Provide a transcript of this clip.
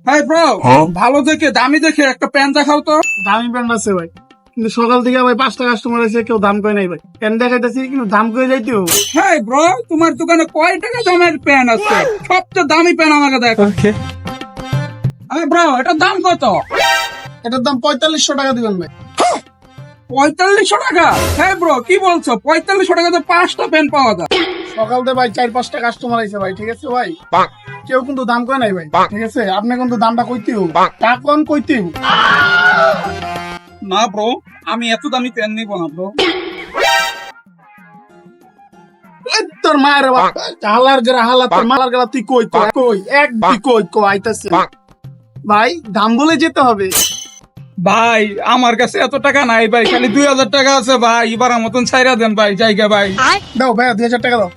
হ্যাঁ ব্রো, ভালো দেখে দামি দেখে একটা প্যান্ট দেখাও তো। দামি প্যান্ট আছে ভাই, কিন্তু সকাল থেকে ভাই 5টা কাস্টমার আছে, কেউ দাম কয় নাই ভাই। প্যান্ট দেখাইতেছি কিন্তু দাম কয়ে যাইতেও। হ্যাঁ ব্রো, তোমার দোকানে কয় টাকা দামের প্যান্ট আছে? সবচেয়ে দামি প্যান্ট আমাকে দেখো। হ্যাঁ ব্রো, এটার দাম কত? এটার দাম 4500 টাকা দিবেন ভাই। 4500 টাকা? হ্যাঁ ব্রো, কি বলছো? 4500 টাকাতে 5টা প্যান্ট পাওয়া যায়? সকাল থেকে ভাই 4-5টা কাস্টমার আছে ভাই, ঠিক আছে ভাই। কেউ কিন্তু দাম কয় নাই ভাই, ঠিক আছে। আপনি কিন্তু দামটা কইতেও, টাকা কইতেও। না ব্রো, আমি এত দামি প্যান্ট নিব না ব্রো। তোর মায়ের হালার গেরা হালা, তোর মালার গেলা তুই কই কই কই এক তুই কই কই আইতাছে ভাই, দাম বলে যেতে হবে ভাই আমার কাছে এত টাকা নাই ভাই, খালি 2000 টাকা আছে ভাই, এবার মতন ছাইরা দেন ভাই, জায়গা ভাই। দাও ভাই, 2000 টাকা দাও।